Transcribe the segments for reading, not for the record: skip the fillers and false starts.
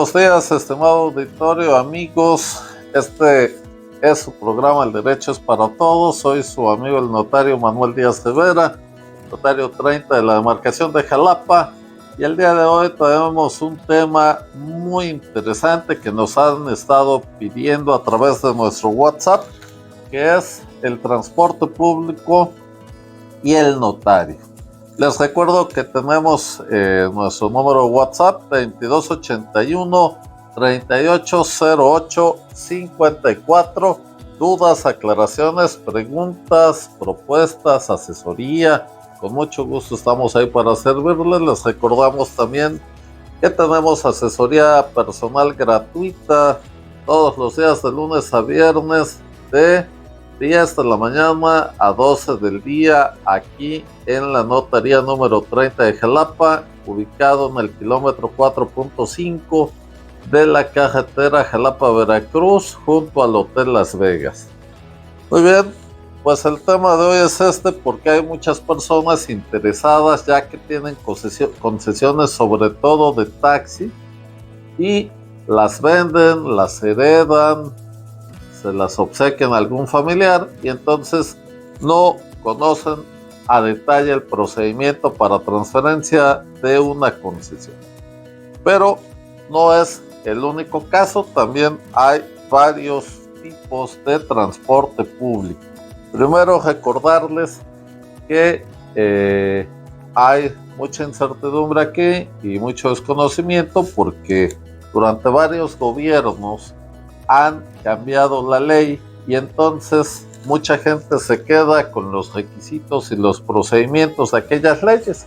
buenos días, estimado auditorio, amigos. Este es su programa El Derecho es para Todos. Soy su amigo el notario Manuel Díaz Rivera, notario 30 de la demarcación de Jalapa. Y el día de hoy tenemos un tema muy interesante que nos han estado pidiendo a través de nuestro WhatsApp, que es el transporte público y el notario. Les recuerdo que tenemos nuestro número de WhatsApp 2281 3808 54. Dudas, aclaraciones, preguntas, propuestas, asesoría. Con mucho gusto estamos ahí para servirles. Les recordamos también que tenemos asesoría personal gratuita todos los días de lunes a viernes de 10 de la mañana a 12 del día, aquí en la notaría número 30 de Jalapa, ubicado en el kilómetro 4.5 de la carretera Jalapa-Veracruz, junto al Hotel Las Vegas. Muy bien, pues el tema de hoy es porque hay muchas personas interesadas, ya que tienen concesiones sobre todo de taxi, y las venden, las heredan, se las obsequian a algún familiar y entonces no conocen a detalle el procedimiento para transferencia de una concesión. Pero no es el único caso, también hay varios tipos de transporte público. Primero, recordarles que hay mucha incertidumbre aquí y mucho desconocimiento porque durante varios gobiernos han cambiado la ley y entonces mucha gente se queda con los requisitos y los procedimientos de aquellas leyes.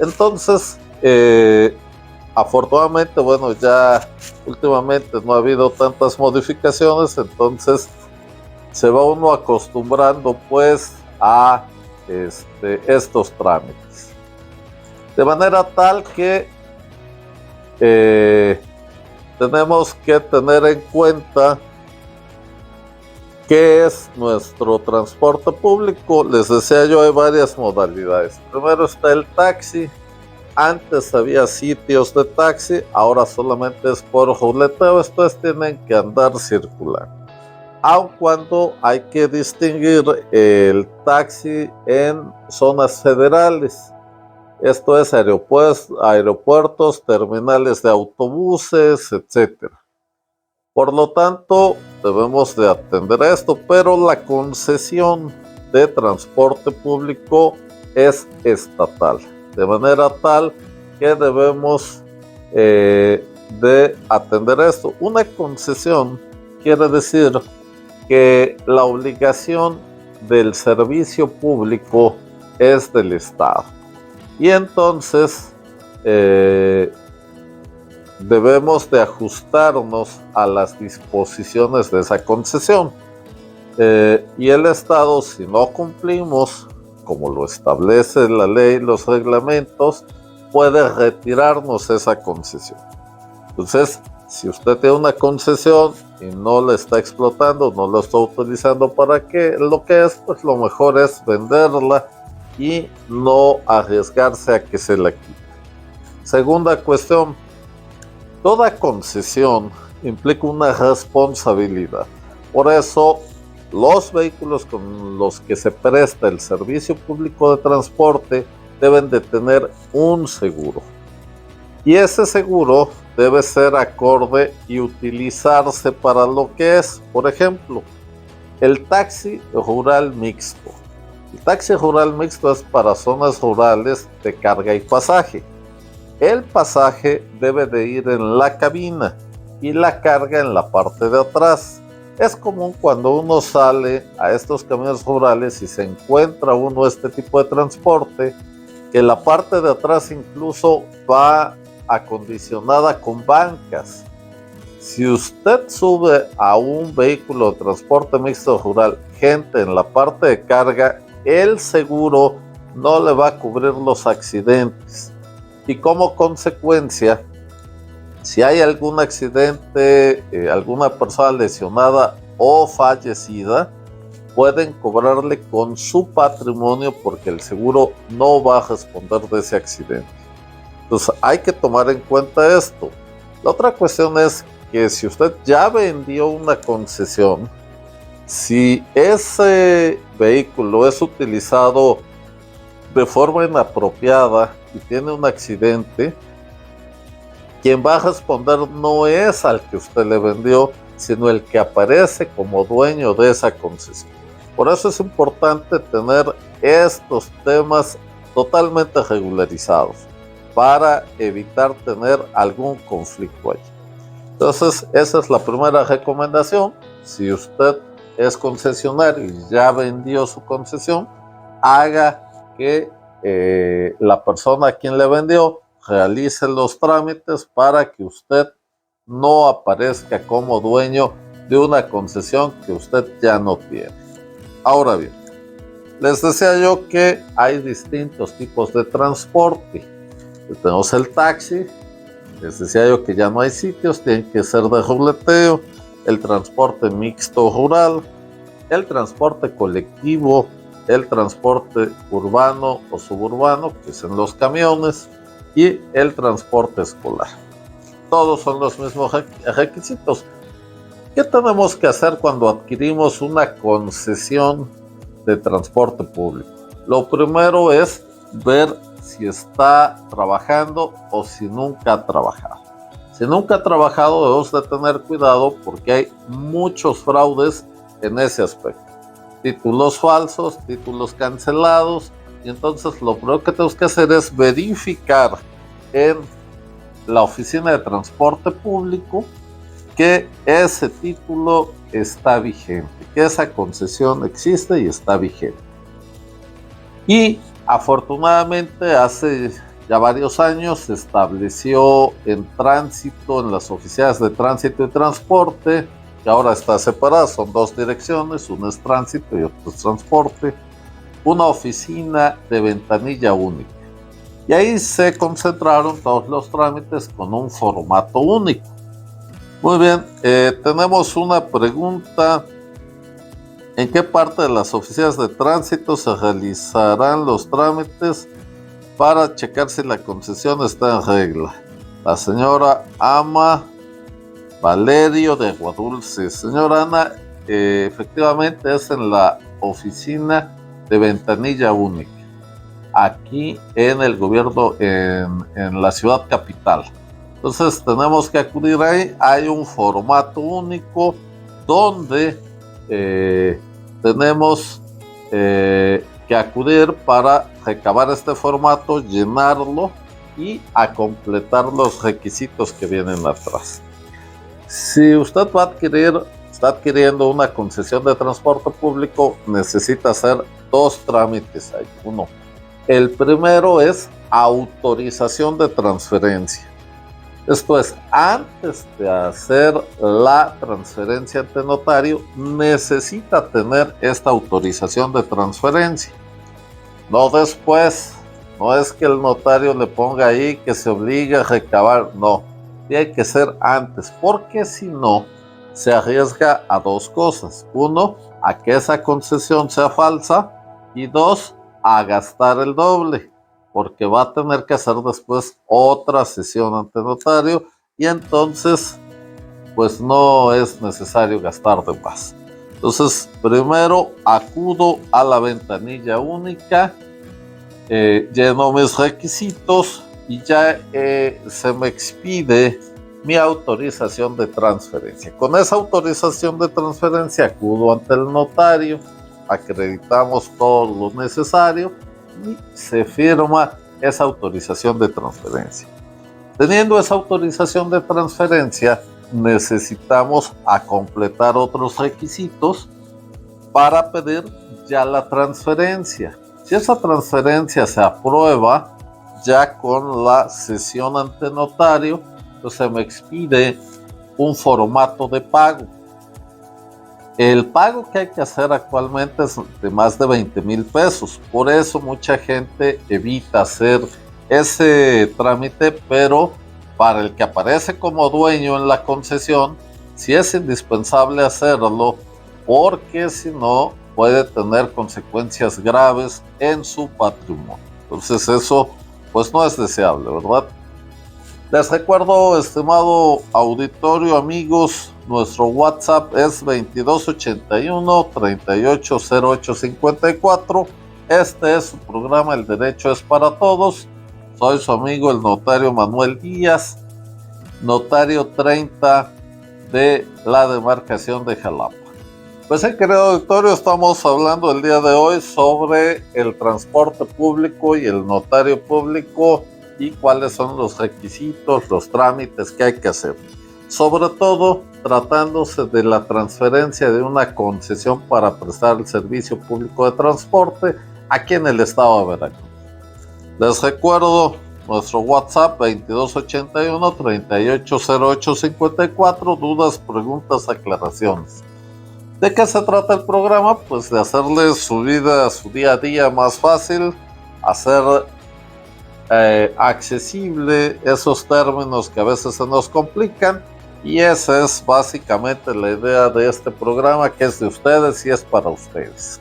Entonces, afortunadamente, bueno, ya últimamente no ha habido tantas modificaciones, entonces se va uno acostumbrando pues a estos trámites. De manera tal que tenemos que tener en cuenta qué es nuestro transporte público. Les decía yo, hay varias modalidades. Primero está el taxi. Antes había sitios de taxi, ahora solamente es por ruleteo. Estos tienen que andar circulando. Aun cuando hay que distinguir el taxi en zonas federales. Esto es aeropuertos, terminales de autobuses, etc. Por lo tanto, debemos de atender a esto, pero la concesión de transporte público es estatal, de manera tal que debemos de atender esto. Una concesión quiere decir que la obligación del servicio público es del Estado. Y entonces debemos de ajustarnos a las disposiciones de esa concesión. Y el Estado, si no cumplimos, como lo establece la ley y los reglamentos, puede retirarnos esa concesión. Entonces, si usted tiene una concesión y no la está explotando, no la está utilizando para lo que es, pues lo mejor es venderla y no arriesgarse a que se la quite. Segunda cuestión, toda concesión implica una responsabilidad. Por eso, los vehículos con los que se presta el servicio público de transporte deben de tener un seguro. Y ese seguro debe ser acorde y utilizarse para lo que es. Por ejemplo, el taxi rural mixto. El taxi rural mixto es para zonas rurales de carga y pasaje. El pasaje debe de ir en la cabina y la carga en la parte de atrás. Es común cuando uno sale a estos caminos rurales y se encuentra uno este tipo de transporte, que la parte de atrás incluso va acondicionada con bancas. Si usted sube a un vehículo de transporte mixto rural, gente en la parte de carga, el seguro no le va a cubrir los accidentes. Y como consecuencia, si hay algún accidente, alguna persona lesionada o fallecida, pueden cobrarle con su patrimonio porque el seguro no va a responder de ese accidente. Entonces hay que tomar en cuenta esto. La otra cuestión es que si usted ya vendió una concesión, si ese vehículo es utilizado de forma inapropiada y tiene un accidente, quien va a responder no es al que usted le vendió, sino el que aparece como dueño de esa concesión. Por eso es importante tener estos temas totalmente regularizados para evitar tener algún conflicto allí. Entonces, esa es la primera recomendación. Si usted es concesionario y ya vendió su concesión, haga que la persona a quien le vendió realice los trámites para que usted no aparezca como dueño de una concesión que usted ya no tiene. Ahora bien, les decía yo que hay distintos tipos de transporte. Tenemos el taxi, les decía yo que ya no hay sitios, tienen que ser de ruleteo, el transporte mixto rural, el transporte colectivo, el transporte urbano o suburbano, que es en los camiones, y el transporte escolar. Todos son los mismos requisitos. ¿Qué tenemos que hacer cuando adquirimos una concesión de transporte público? Lo primero es ver si está trabajando o si nunca ha trabajado. Si nunca ha trabajado, debemos de tener cuidado porque hay muchos fraudes en ese aspecto. Títulos falsos, títulos cancelados, y entonces lo primero que tenemos que hacer es verificar en la oficina de transporte público que ese título está vigente, que esa concesión existe y está vigente. Y afortunadamente hace ya varios años se estableció en tránsito, en las oficinas de tránsito y transporte, que ahora está separada, son dos direcciones, una es tránsito y otra es transporte, una oficina de ventanilla única. Y ahí se concentraron todos los trámites con un formato único. Muy bien, tenemos una pregunta. ¿En qué parte de las oficinas de tránsito se realizarán los trámites para checar si la concesión está en regla? La señora Ama Valerio de Aguadulce. Señora Ana, efectivamente es en la oficina de ventanilla única, aquí en el gobierno, en la ciudad capital. Entonces tenemos que acudir ahí. Hay un formato único donde tenemos que acudir para recabar este formato, llenarlo y a completar los requisitos que vienen atrás. Si usted está adquiriendo una concesión de transporte público, necesita hacer dos trámites ahí. Uno, el primero es autorización de transferencia. Esto es, antes de hacer la transferencia ante notario, necesita tener esta autorización de transferencia. No después, no es que el notario le ponga ahí que se obligue a recabar, no. Tiene que ser antes, porque si no, se arriesga a dos cosas. Uno, a que esa concesión sea falsa, y dos, a gastar el doble, porque va a tener que hacer después otra sesión ante notario y entonces pues no es necesario gastar de más. Entonces primero acudo a la ventanilla única, lleno mis requisitos y ya se me expide mi autorización de transferencia. Con esa autorización de transferencia acudo ante el notario, acreditamos todo lo necesario y se firma esa autorización de transferencia. Teniendo esa autorización de transferencia, necesitamos completar otros requisitos para pedir ya la transferencia. Si esa transferencia se aprueba ya con la sesión ante notario, entonces se me expide un formato de pago. El pago que hay que hacer actualmente es de más de 20,000 pesos. Por eso mucha gente evita hacer ese trámite, pero para el que aparece como dueño en la concesión, sí es indispensable hacerlo, porque si no puede tener consecuencias graves en su patrimonio. Entonces eso pues no es deseable, ¿verdad? Les recuerdo, estimado auditorio, amigos, nuestro WhatsApp es 2281-380854. Este es su programa El Derecho es para Todos. Soy su amigo el notario Manuel Díaz, notario 30 de la demarcación de Jalapa. Pues querido auditorio, estamos hablando el día de hoy sobre el transporte público y el notario público y cuáles son los requisitos, los trámites que hay que hacer. Sobre todo tratándose de la transferencia de una concesión para prestar el servicio público de transporte aquí en el estado de Veracruz. Les recuerdo nuestro WhatsApp 2281-380854, dudas, preguntas, aclaraciones. ¿De qué se trata el programa? Pues de hacerles su vida, su día a día más fácil, hacer accesible esos términos que a veces se nos complican, y esa es básicamente la idea de este programa, que es de ustedes y es para ustedes.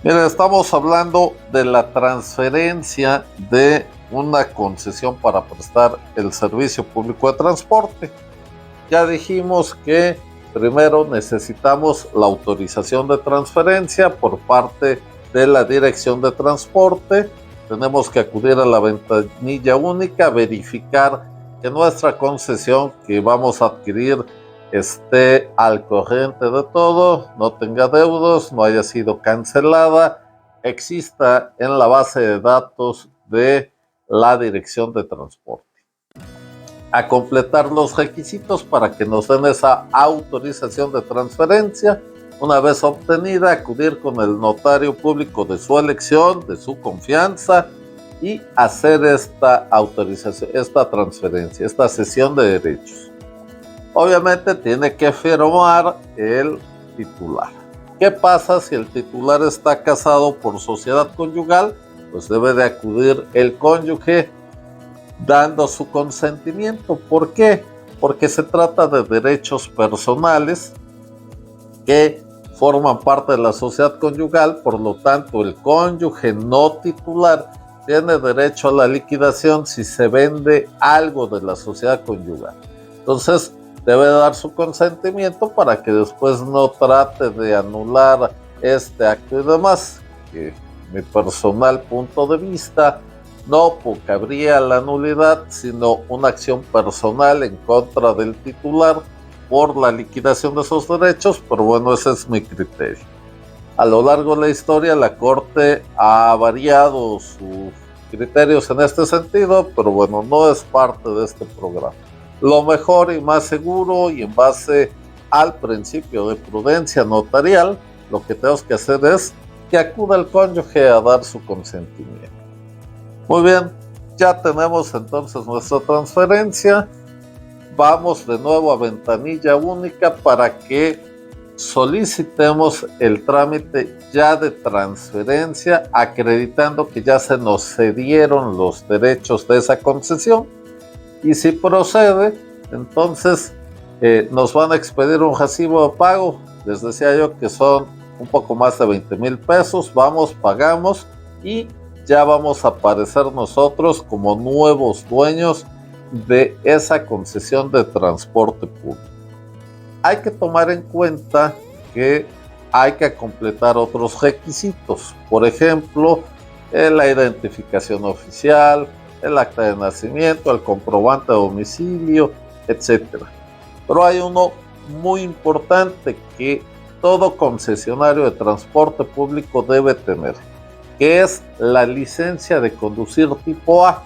Miren, estamos hablando de la transferencia de una concesión para prestar el servicio público de transporte. Ya dijimos que primero necesitamos la autorización de transferencia por parte de la Dirección de Transporte. Tenemos que acudir a la ventanilla única, verificar que nuestra concesión que vamos a adquirir esté al corriente de todo, no tenga deudos, no haya sido cancelada, exista en la base de datos de la Dirección de Transporte. A completar los requisitos para que nos den esa autorización de transferencia. Una vez obtenida, acudir con el notario público de su elección, de su confianza, y hacer esta autorización, esta transferencia, esta cesión de derechos. Obviamente tiene que firmar el titular. ¿Qué pasa si el titular está casado por sociedad conyugal? Pues debe de acudir el cónyuge dando su consentimiento. ¿Por qué? Porque se trata de derechos personales que forman parte de la sociedad conyugal, por lo tanto el cónyuge no titular tiene derecho a la liquidación si se vende algo de la sociedad conyugal. Entonces debe dar su consentimiento para que después no trate de anular este acto y demás, que mi personal punto de vista no cabría la nulidad, sino una acción personal en contra del titular por la liquidación de esos derechos, pero bueno, ese es mi criterio. A lo largo de la historia, la Corte ha variado sus criterios en este sentido, pero bueno, no es parte de este programa. Lo mejor y más seguro, y en base al principio de prudencia notarial, lo que tenemos que hacer es que acuda el cónyuge a dar su consentimiento. Muy bien, ya tenemos entonces nuestra transferencia. Vamos de nuevo a ventanilla única para que solicitemos el trámite ya de transferencia, acreditando que ya se nos cedieron los derechos de esa concesión. Y si procede, entonces nos van a expedir un recibo de pago. Les decía yo que son un poco más de 20,000 pesos. Vamos, pagamos y ya vamos a aparecer nosotros como nuevos dueños de esa concesión de transporte público. Hay que tomar en cuenta que hay que completar otros requisitos. Por ejemplo, la identificación oficial, el acta de nacimiento, el comprobante de domicilio, etc. Pero hay uno muy importante que todo concesionario de transporte público debe tener, que es la licencia de conducir tipo A.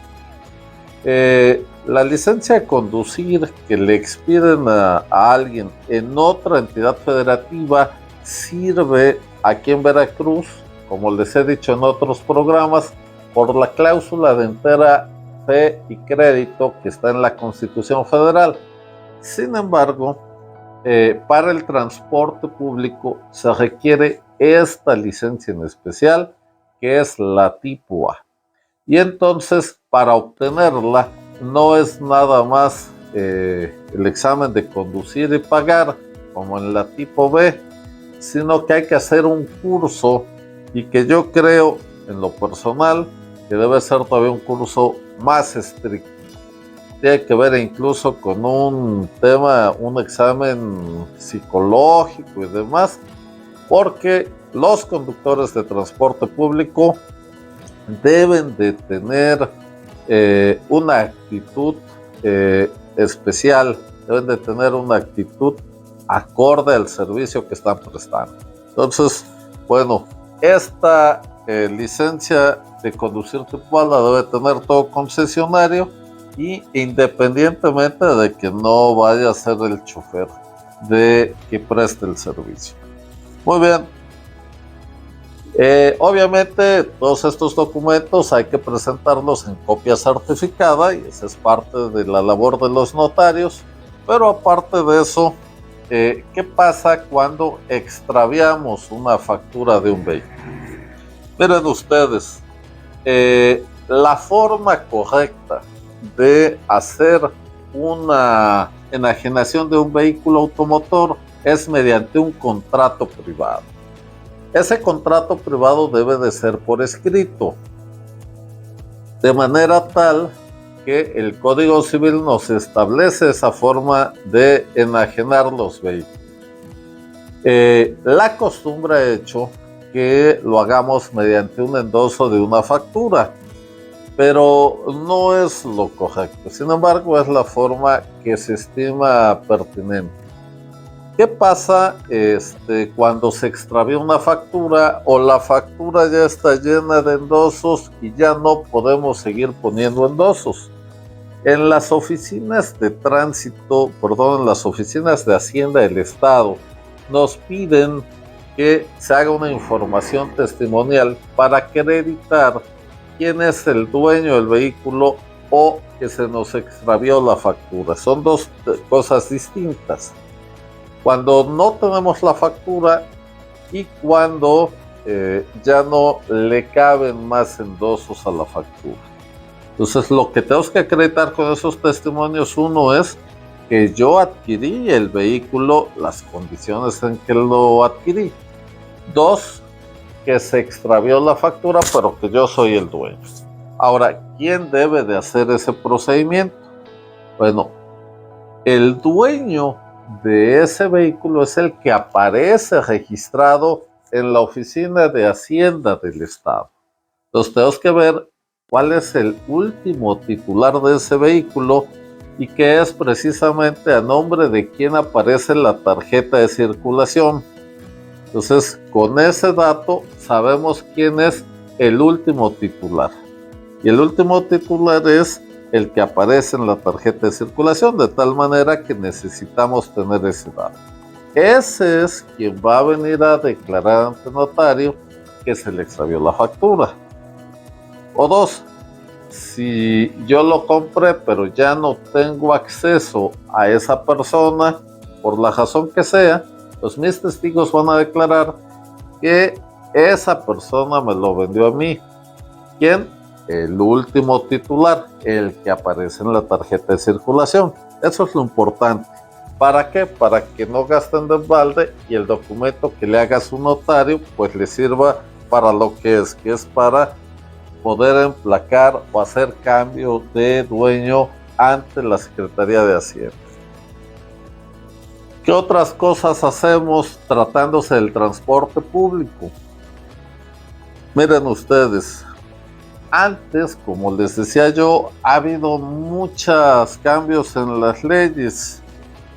La licencia de conducir que le expiden a alguien en otra entidad federativa sirve aquí en Veracruz, como les he dicho en otros programas, por la cláusula de entera fe y crédito que está en la Constitución Federal. Sin embargo, para el transporte público se requiere esta licencia en especial, que es la tipo A. Y entonces, para obtenerla, no es nada más el examen de conducir y pagar, como en la tipo B, sino que hay que hacer un curso, y que yo creo, en lo personal, que debe ser todavía un curso más estricto. tiene que ver incluso con un tema, un examen psicológico y demás, porque los conductores de transporte público deben de tener una actitud especial, deben de tener una actitud acorde al servicio que están prestando. Entonces, bueno, esta licencia de conducir tipo la debe tener todo concesionario, y independientemente de que no vaya a ser el chofer de que preste el servicio. Muy bien. Obviamente todos estos documentos hay que presentarlos en copia certificada, y esa es parte de la labor de los notarios. Pero aparte de eso, ¿qué pasa cuando extraviamos una factura de un vehículo? Miren ustedes, la forma correcta de hacer una enajenación de un vehículo automotor es mediante un contrato privado. Ese contrato privado debe de ser por escrito, de manera tal que el Código Civil nos establece esa forma de enajenar los vehículos. La costumbre ha hecho que lo hagamos mediante un endoso de una factura, pero no es lo correcto. Sin embargo, es la forma que se estima pertinente. ¿Qué pasa cuando se extravía una factura o la factura ya está llena de endosos y ya no podemos seguir poniendo endosos? En las oficinas de tránsito, en las oficinas de Hacienda del Estado, nos piden que se haga una información testimonial para acreditar quién es el dueño del vehículo o que se nos extravió la factura. Son dos cosas distintas. Cuando no tenemos la factura y cuando ya no le caben más endosos a la factura. Entonces, lo que tenemos que acreditar con esos testimonios, uno es que yo adquirí el vehículo, las condiciones en que lo adquirí. Dos, que se extravió la factura, pero que yo soy el dueño. Ahora, ¿quién debe de hacer ese procedimiento? Bueno, el dueño de ese vehículo es el que aparece registrado en la oficina de Hacienda del Estado. Entonces tenemos que ver cuál es el último titular de ese vehículo y que es precisamente a nombre de quien aparece la tarjeta de circulación. Entonces, con ese dato sabemos quién es el último titular. Y el último titular es el que aparece en la tarjeta de circulación, de tal manera que necesitamos tener ese dato. Ese es quien va a venir a declarar ante notario que se le extravió la factura. O dos, si yo lo compré pero ya no tengo acceso a esa persona, por la razón que sea, pues mis testigos van a declarar que esa persona me lo vendió a mí. ¿Quién? El último titular, el que aparece en la tarjeta de circulación. Eso es lo importante. ¿Para qué? Para que no gasten de balde y el documento que le haga su notario pues le sirva para lo que es para poder emplacar o hacer cambio de dueño ante la Secretaría de Hacienda. ¿Qué otras cosas hacemos tratándose del transporte público? Miren ustedes, antes, como les decía yo, ha habido muchos cambios en las leyes.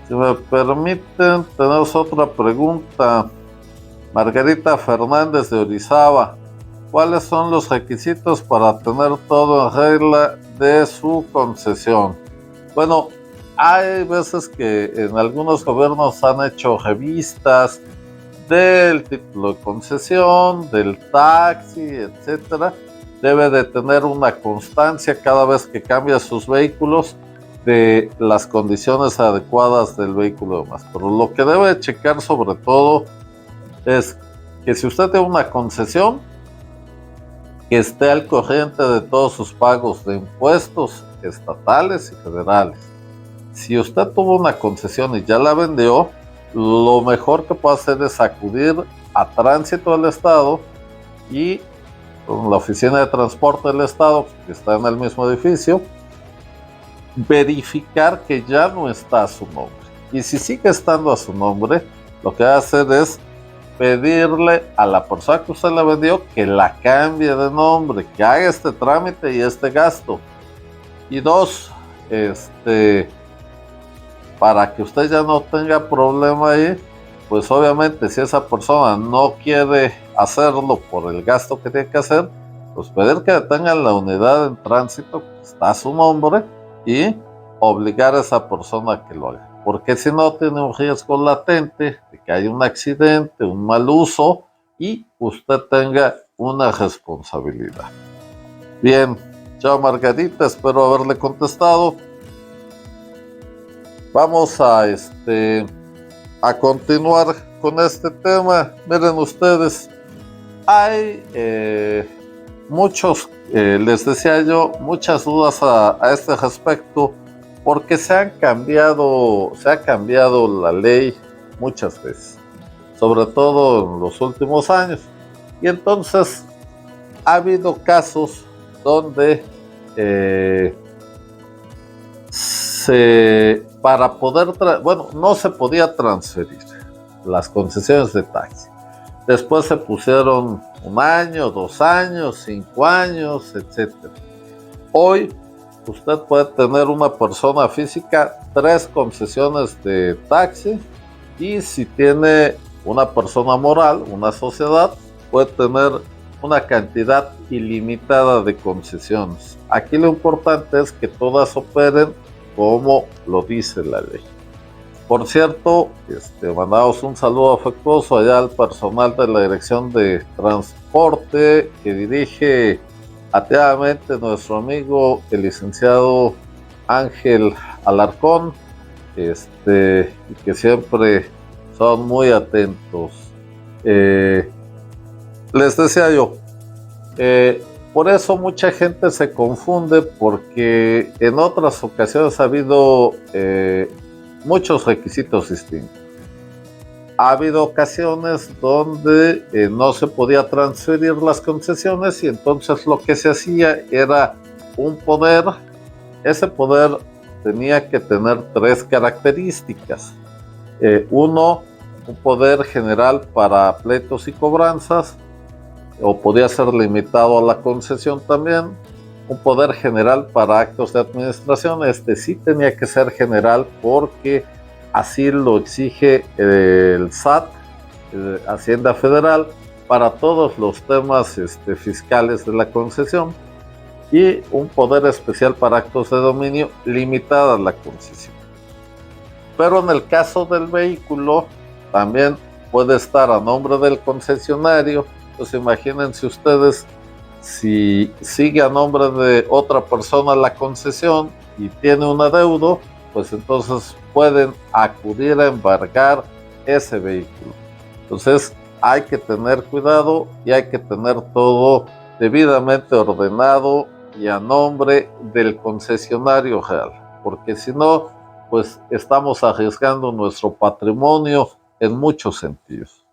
Si me permiten, tenemos otra pregunta. Margarita Fernández de Orizaba. ¿Cuáles son los requisitos para tener todo en regla de su concesión? Bueno, hay veces que en algunos gobiernos han hecho revistas del título de concesión, del taxi, etcétera. Debe de tener una constancia cada vez que cambia sus vehículos de las condiciones adecuadas del vehículo y demás. Pero lo que debe checar sobre todo es que si usted tiene una concesión, que esté al corriente de todos sus pagos de impuestos estatales y federales. Si usted tuvo una concesión y ya la vendió, lo mejor que puede hacer es acudir a Tránsito del Estado y con la Oficina de Transporte del Estado, que está en el mismo edificio, verificar que ya no está a su nombre. Y si sigue estando a su nombre, lo que va a hacer es pedirle a la persona que usted le vendió que la cambie de nombre, que haga este trámite y este gasto. Y dos, para que usted ya no tenga problema ahí, pues obviamente si esa persona no quiere hacerlo por el gasto que tiene que hacer, pues pedir que detengan la unidad en tránsito, que está a su nombre, y obligar a esa persona a que lo haga. Porque si no, tiene un riesgo latente de que haya un accidente, un mal uso, y usted tenga una responsabilidad. Bien, chao Margarita, espero haberle contestado. Vamos a continuar con este tema. Miren ustedes, hay les decía yo, muchas dudas a este respecto, porque se ha cambiado la ley muchas veces, sobre todo en los últimos años. Y entonces ha habido casos donde no se podía transferir las concesiones de taxi. Después se pusieron 1 año, 2 años, 5 años, etc. Hoy usted puede tener una persona física 3 concesiones de taxi, y si tiene una persona moral, una sociedad, puede tener una cantidad ilimitada de concesiones. Aquí lo importante es que todas operen como lo dice la ley. Por cierto, mandamos un saludo afectuoso allá al personal de la Dirección de Transporte que dirige atentamente nuestro amigo el licenciado Ángel Alarcón, y que siempre son muy atentos. Les decía yo, por eso mucha gente se confunde, porque en otras ocasiones ha habido muchos requisitos distintos. Ha habido ocasiones donde no se podía transferir las concesiones, y entonces lo que se hacía era un poder. Ese poder tenía que tener 3 características. Uno, un poder general para pleitos y cobranzas, o podía ser limitado a la concesión también. Un poder general para actos de administración, sí tenía que ser general, porque así lo exige el SAT, Hacienda Federal, para todos los temas fiscales de la concesión. Y un poder especial para actos de dominio, limitada a la concesión. Pero en el caso del vehículo, también puede estar a nombre del concesionario. Pues imagínense ustedes, si sigue a nombre de otra persona la concesión y tiene un adeudo, pues entonces pueden acudir a embargar ese vehículo. Entonces hay que tener cuidado y hay que tener todo debidamente ordenado y a nombre del concesionario real, porque si no, pues estamos arriesgando nuestro patrimonio en muchos sentidos.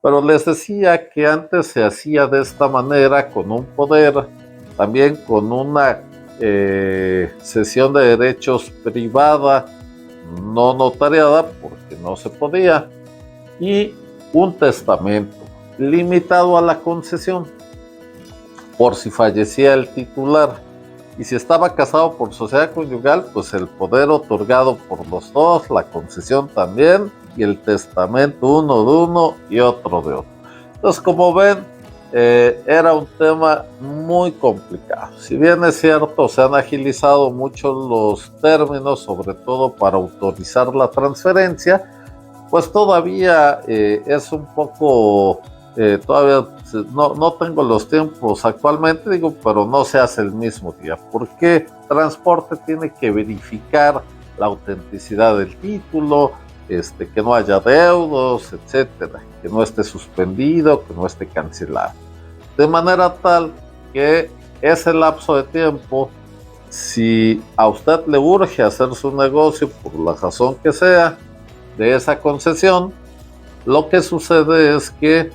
Pero les decía que antes se hacía de esta manera, con un poder, también con una cesión de derechos privada, no notariada, porque no se podía, y un testamento limitado a la concesión, por si fallecía el titular. Y si estaba casado por sociedad conyugal, pues el poder otorgado por los dos, la concesión también, y el testamento, uno de uno y otro de otro. Entonces, como ven, era un tema muy complicado. Si bien es cierto, se han agilizado mucho los términos, sobre todo para autorizar la transferencia, pues todavía es un poco, todavía no tengo los tiempos actualmente, pero no se hace el mismo día, porque transporte tiene que verificar la autenticidad del título, que no haya deudos, etcétera, que no esté suspendido, que no esté cancelado. De manera tal que ese lapso de tiempo, si a usted le urge hacer su negocio por la razón que sea de esa concesión, lo que sucede es que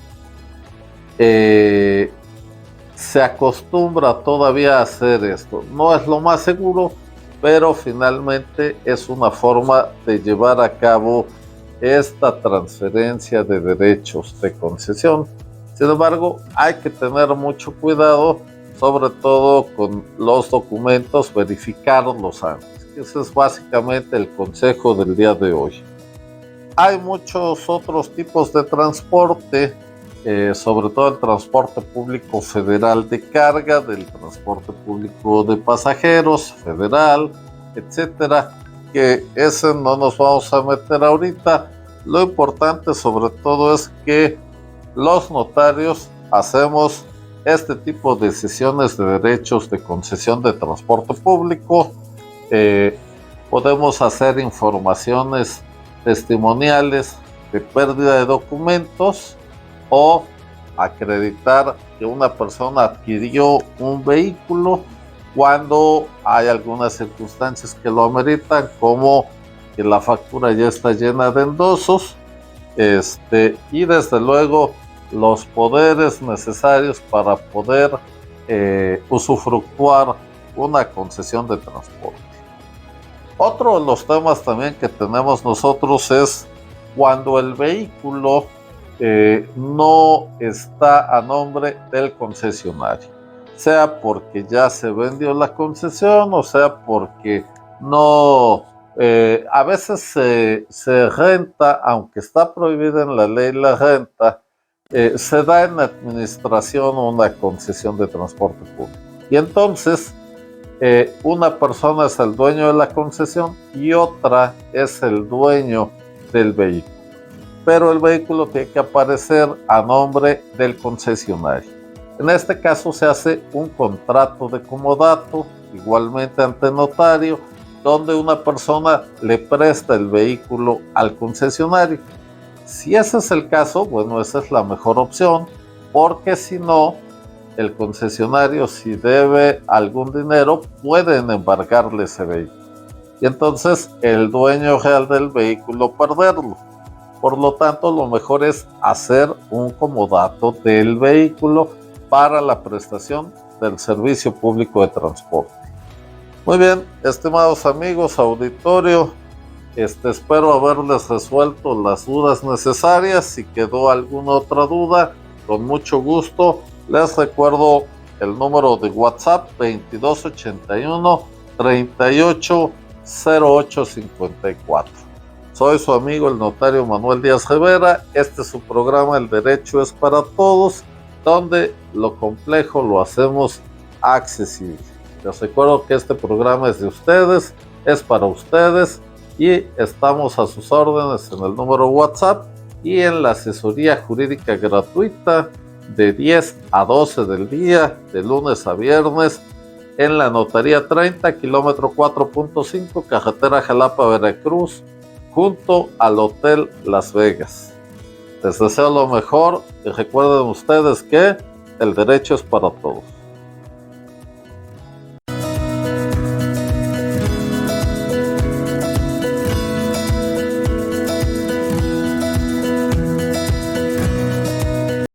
se acostumbra todavía a hacer esto. No es lo más seguro, pero finalmente es una forma de llevar a cabo esta transferencia de derechos de concesión. Sin embargo, hay que tener mucho cuidado, sobre todo con los documentos, verificarlos antes. Ese es básicamente el consejo del día de hoy. Hay muchos otros tipos de transporte, sobre todo el transporte público federal de carga, del transporte público de pasajeros federal, etcétera, que ese no nos vamos a meter ahorita. Lo importante sobre todo es que los notarios hacemos este tipo de cesiones de derechos de concesión de transporte público. Podemos hacer informaciones testimoniales de pérdida de documentos o acreditar que una persona adquirió un vehículo cuando hay algunas circunstancias que lo ameritan, como que la factura ya está llena de endosos, y desde luego los poderes necesarios para poder usufructuar una concesión de transporte. Otro de los temas también que tenemos nosotros es cuando el vehículo no está a nombre del concesionario, sea porque ya se vendió la concesión o sea porque no, a veces se renta, aunque está prohibida en la ley la renta, se da en administración una concesión de transporte público. Y entonces una persona es el dueño de la concesión y otra es el dueño del vehículo. Pero el vehículo tiene que aparecer a nombre del concesionario. En este caso se hace un contrato de comodato, igualmente ante notario, donde una persona le presta el vehículo al concesionario. Si ese es el caso, bueno, esa es la mejor opción, porque si no, el concesionario, si debe algún dinero, pueden embargarle ese vehículo. Y entonces el dueño real del vehículo perderlo. Por lo tanto, lo mejor es hacer un comodato del vehículo para la prestación del servicio público de transporte. Muy bien, estimados amigos, auditorio, espero haberles resuelto las dudas necesarias. Si quedó alguna otra duda, con mucho gusto les recuerdo el número de WhatsApp 2281 380854. Soy su amigo el notario Manuel Díaz Rivera. Este es su programa El Derecho es para Todos, donde lo complejo lo hacemos accesible. Les recuerdo que este programa es de ustedes, es para ustedes, y estamos a sus órdenes en el número WhatsApp y en la asesoría jurídica gratuita de 10 a 12 del día, de lunes a viernes, en la Notaría 30, kilómetro 4.5, carretera Jalapa-Veracruz, junto al Hotel Las Vegas. Les deseo lo mejor y recuerden ustedes que el derecho es para todos.